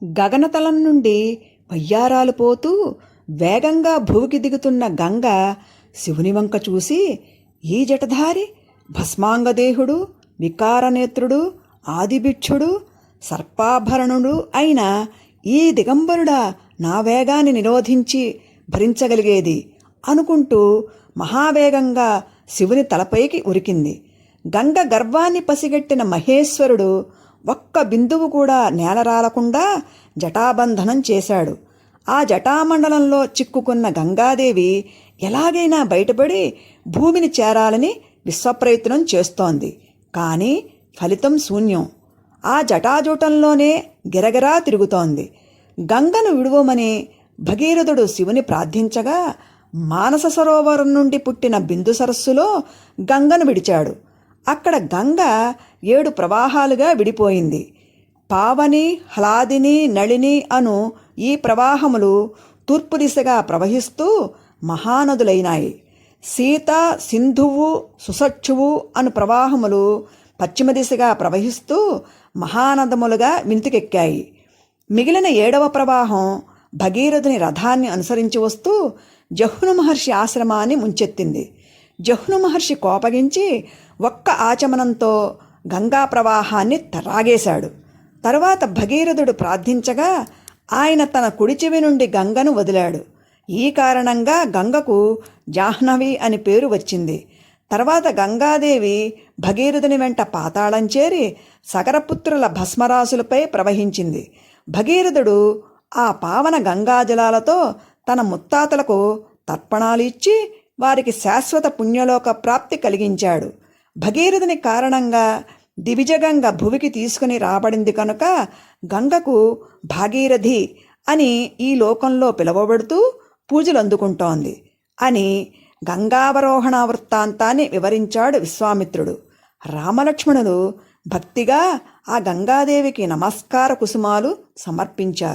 గగనతలం నుండి వయ్యారాలు పోతూ వేగంగా భూమికి దిగుతున్న గంగ శివుని వంక చూసి, ఈ జటధారి భస్మాంగదేహుడు, వికారనేత్రుడు, ఆదిభిక్షుడు, సర్పాభరణుడు అయిన ఈ దిగంబరుడా నా వేగాన్ని నిరోధించి భరించగలిగేది అనుకుంటూ మహావేగంగా శివుని తలపైకి ఉరికింది. గంగ గర్వాన్ని పసిగట్టిన మహేశ్వరుడు ఒక్క బిందువు కూడా నేలరాలకుండా జటాబంధనం చేశాడు. ఆ జటామండలంలో చిక్కుకున్న గంగాదేవి ఎలాగైనా బయటపడి భూమిని చేరాలని విశ్వప్రయత్నం చేస్తోంది. కానీ ఫలితం శూన్యం. ఆ జటాజూటంలోనే గిరగిరా తిరుగుతోంది. గంగను విడువమని భగీరథుడు శివుని ప్రార్థించగా మానస సరోవరం నుండి పుట్టిన బిందు సరస్సులో గంగను విడిచాడు. అక్కడ గంగ 7 ప్రవాహాలుగా విడిపోయింది. పావని, హ్లాదిని, నళిని అను ఈ ప్రవాహములు తూర్పు దిశగా ప్రవహిస్తూ మహానదులైనాయి. సీత, సింధువు, సుసక్షువు అను ప్రవాహములు పశ్చిమ దిశగా ప్రవహిస్తూ మహానదములుగా వింతికెక్కాయి. మిగిలిన 7వ ప్రవాహం భగీరథుని రథాన్ని అనుసరించి వస్తూ జహ్ను మహర్షి ఆశ్రమాన్ని ముంచెత్తింది. జహ్ను మహర్షి కోపగించి ఒక్క ఆచమనంతో గంగా ప్రవాహాన్ని త్రాగేశాడు. తరువాత భగీరథుడు ప్రార్థించగా ఆయన తన కుడి చెవి నుండి గంగను వదిలాడు. ఈ కారణంగా గంగకు జాహ్నవి అని పేరు వచ్చింది. తర్వాత గంగాదేవి భగీరథుని వెంట పాతాళం చేరి సగరపుత్రుల భస్మరాశులపై ప్రవహించింది. భగీరథుడు ఆ పావన గంగాజలాలతో తన ముత్తాతలకు తర్పణాలు ఇచ్చి వారికి శాశ్వత పుణ్యలోక ప్రాప్తి కలిగించాడు. భగీరథుని కారణంగా దివిజగంగ భువికి తీసుకుని రాబడింది కనుక గంగకు భాగీరథి అని ఈ లోకంలో పిలువబడుతూ పూజలు అందుకుంటోంది అని గంగావరోహణ వృత్తాంతాన్ని వివరించాడు విశ్వామిత్రుడు. రామలక్ష్మణులు భక్తిగా ఆ గంగాదేవికి నమస్కార కుసుమాలు సమర్పించారు.